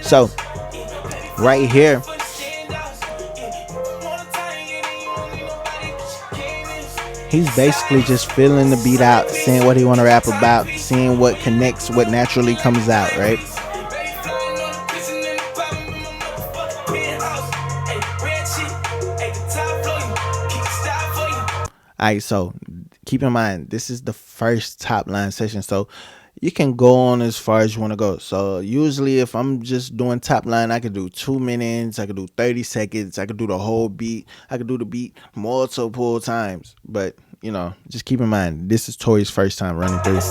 So right here, he's basically just feeling the beat out, seeing what he want to rap about, seeing what connects, what naturally comes out, right? Alright, so keep in mind, this is the first TopLine session, so you can go on as far as you want to go. So usually if I'm just doing TopLine, I could do 2 minutes, I could do 30 seconds, I could do the whole beat, I could do the beat multiple times. But, you know, just keep in mind, this is Tory's first time running through.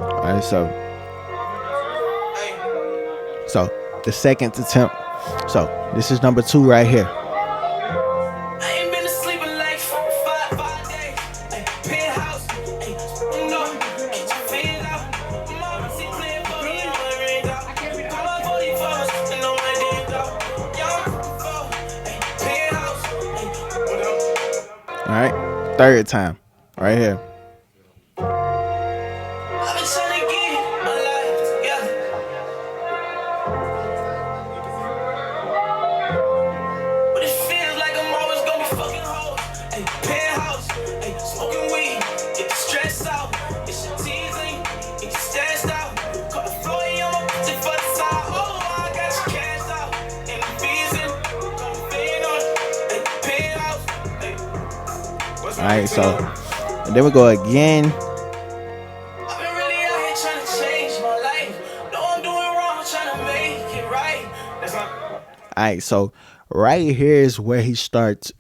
Alright, so the second attempt. So this is number 2 right here. All right, third time, right here. All right, so and then we go again. All right, so right here is where he starts.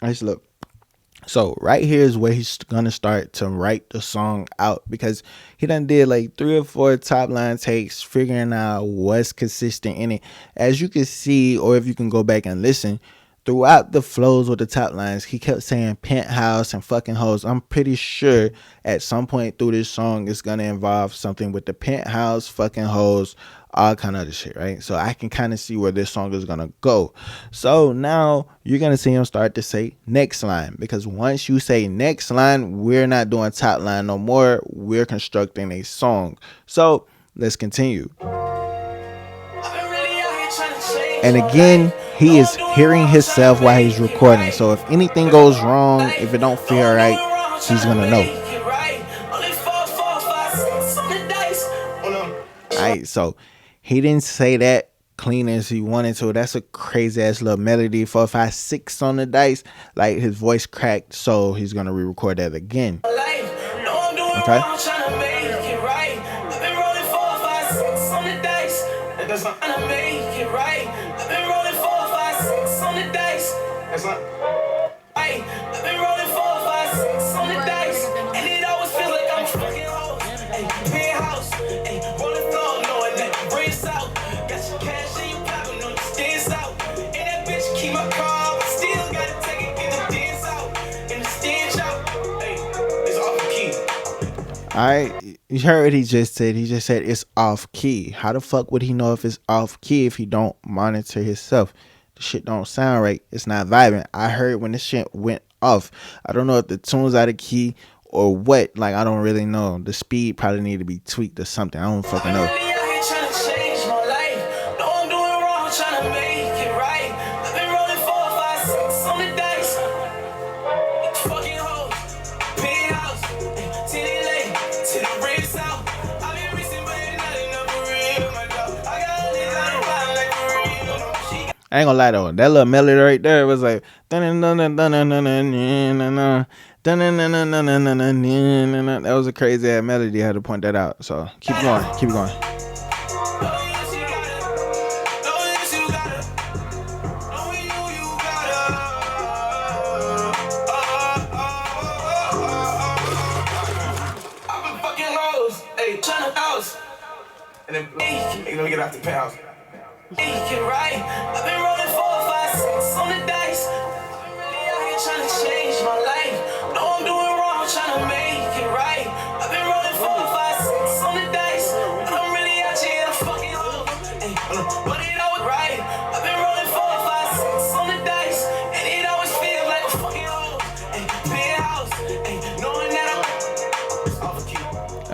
Let's look. So right here is where he's gonna start to write the song out, because he done did like 3 or 4 TopLine takes figuring out what's consistent in it. As you can see, or if you can go back and listen, throughout the flows with the TopLines, he kept saying penthouse and fucking hoes. I'm pretty sure at some point through this song it's gonna involve something with the penthouse, fucking hoes, all kind of other shit, right? So I can kind of see where this song is gonna go. So now you're gonna see him start to say next line, because once you say next line, we're not doing TopLine no more. We're constructing a song. So let's continue. And again, he is hearing himself while he's recording. So if anything goes wrong, if it don't feel right, he's gonna know. Alright, so he didn't say that clean as he wanted to. That's a crazy ass little melody. 4, 5, 6 on the dice. Like his voice cracked, so he's gonna re-record that again. Okay. Alright, you heard what he just said. He just said it's off key. How the fuck would he know if it's off key if he don't monitor himself? The shit don't sound right. It's not vibing. I heard when this shit went off. I don't know if the tune's out of key or what. Like, I don't really know. The speed probably need to be tweaked or something. I don't fucking know. I ain't gonna lie though, that little melody right there was like that was a crazy ass melody. I had to point that out. So keep going, keep going. And then let me get out the penthouse. I've been rolling 4, 5, 6 on the dice. I've been really out here trying to change my life. No, I'm doing wrong, trying to make it right. I've been rolling 4, 5, 6 on the dice. And I'm really out here in a fucking hole. But it always right. I've been rolling 4, 5, 6 on the dice. And it always feels like a fucking hole. Penthouse, knowing that I'm off key.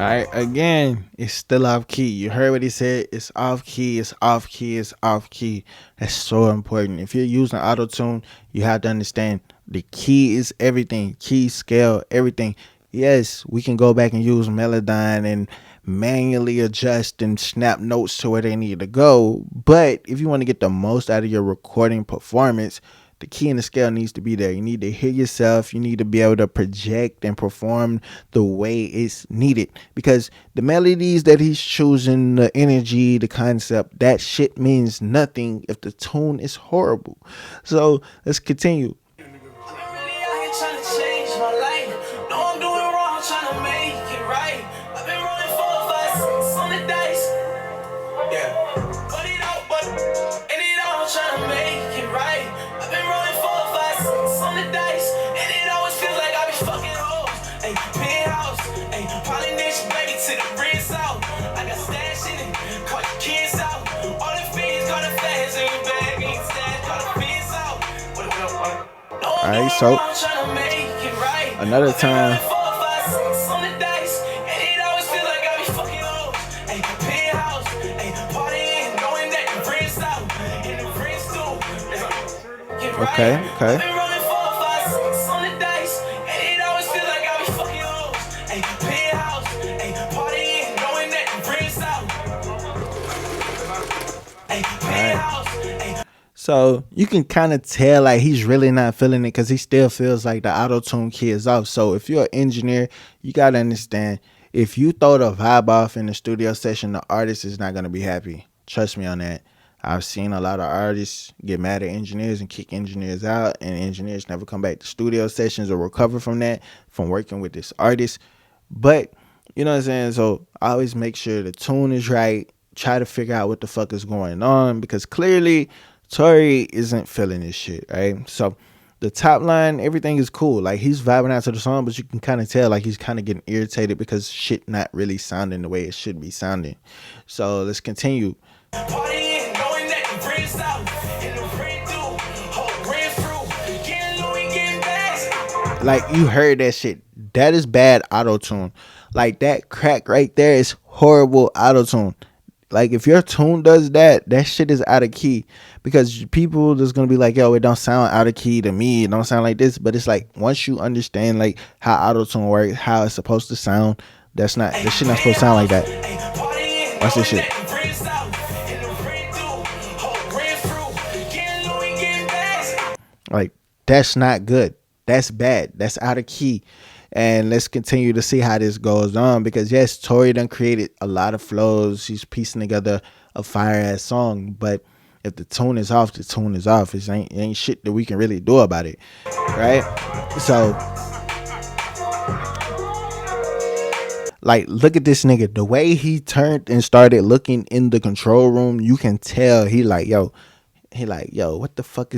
right, again, it's still off key. You heard what he said. It's off key. It's off key. It's off key. That's so important. If you're using auto tune, you have to understand the key is everything. Key, scale, everything. Yes, we can go back and use Melodyne and manually adjust and snap notes to where they need to go. But if you want to get the most out of your recording performance, the key and the scale needs to be there. You need to hear yourself. You need to be able to project and perform the way it's needed. Because the melodies that he's choosing, the energy, the concept, that shit means nothing if the tune is horrible. So let's continue. I've been really out here trying to change my life. No, I'm doing wrong, trying to make it right. I've been rolling 4, 5, 6 on the dice. Yeah. But it all trying to make it right. I've been rolling 4, 5, 6 on the dice. And it always feels like I be fucking hoes. Ayy, penthouse. Ayy, probably next baby to the rinse out. I got stash in it, caught the kids out. All the fiends got the fans in your bag. Ain't stash, caught the fiends out. All right, so another time. Okay. So you can kind of tell like he's really not feeling it because he still feels like the auto tune key is off. So if you're an engineer, you gotta understand if you throw the vibe off in the studio session, the artist is not gonna be happy. Trust me on that. I've seen a lot of artists get mad at engineers and kick engineers out, and engineers never come back to studio sessions or recover from that from working with this artist. But you know what I'm saying? So I always make sure the tune is right. Try to figure out what the fuck is going on because clearly Tory isn't feeling this shit, right? So the top line, everything is cool. Like he's vibing out to the song, but you can kind of tell like he's kind of getting irritated because shit not really sounding the way it should be sounding. So let's continue. Like you heard that shit. That is bad auto tune. Like that crack right there is horrible auto tune. Like if your tune does that, that shit is out of key because people just gonna be like, yo, it don't sound out of key to me. It don't sound like this. But it's like once you understand like how auto tune works, how it's supposed to sound, this shit not supposed to sound like that. Watch this shit. Like that's not good. That's bad. That's out of key. And let's continue to see how this goes on because yes, Tory done created a lot of flows. He's piecing together a fire ass song, but if the tune is off, the tune is off. It ain't shit that we can really do about it, right? So, like, look at this nigga. The way he turned and started looking in the control room, you can tell he like, yo, what the fuck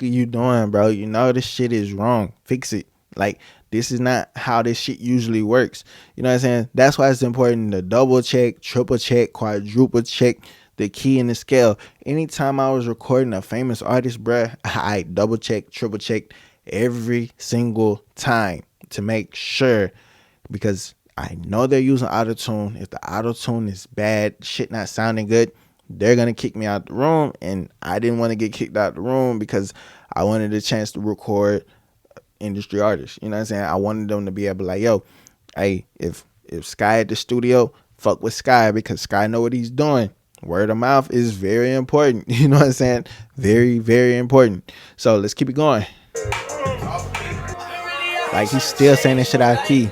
are you doing, bro? You know this shit is wrong. Fix it. Like, this is not how this shit usually works. You know what I'm saying? That's why it's important to double check, triple check, quadruple check the key and the scale. Anytime I was recording a famous artist, bruh, I double check, triple check every single time to make sure because I know they're using auto-tune. If the auto-tune is bad, shit not sounding good, they're going to kick me out the room. And I didn't want to get kicked out the room because I wanted a chance to record industry artists. You know what I'm saying? I wanted them to be able to like, yo, hey, if Sky at the studio, fuck with Sky because Sky know what he's doing. Word of mouth is very important. You know what I'm saying? Very, very important. So let's keep it going. Like he's still saying this shit out of key.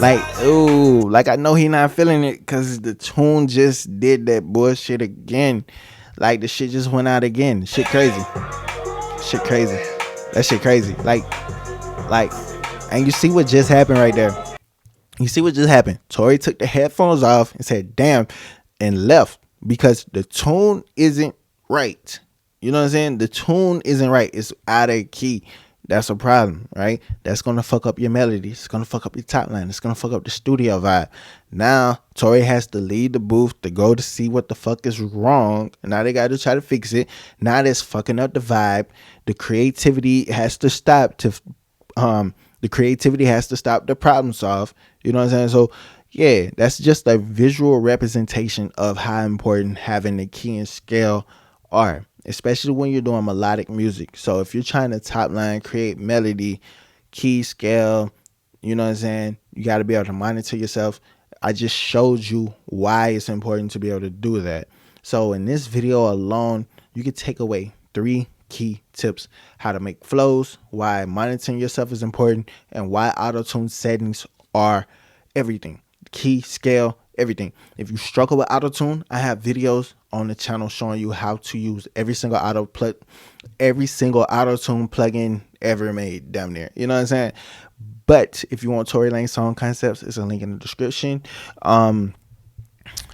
Like, ooh, like I know he not feeling it because the tune just did that bullshit again. Like the shit just went out again. Shit crazy. That shit crazy. Like, and you see what just happened right there. You see what just happened. Tory took the headphones off and said, damn, and left because the tune isn't right. You know what I'm saying? The tune isn't right. It's out of key. That's a problem, right? That's gonna fuck up your melody. It's gonna fuck up your top line. It's gonna fuck up the studio vibe. Now Tory has to leave the booth to go to see what the fuck is wrong. And now they gotta try to fix it. Now that's fucking up the vibe. The creativity has to stop to the creativity has to stop the problem solve. You know what I'm saying? So yeah, that's just a visual representation of how important having the key and scale are, especially when you're doing melodic music. So if you're trying to top line, create melody, key, scale, you know what I'm saying, you got to be able to monitor yourself. I just showed you why it's important to be able to do that. So in this video alone, you can take away 3 key tips: how to make flows, why monitoring yourself is important, and why auto-tune settings are everything. Key, scale, everything. If you struggle with auto-tune, I have videos on the channel showing you how to use every single auto-tune plugin ever made, damn near. You know what I'm saying? But if you want Tory Lanez song concepts, it's a link in the description. And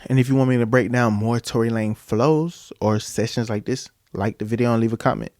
if you want me to break down more Tory Lanez flows or sessions like this, like the video and leave a comment.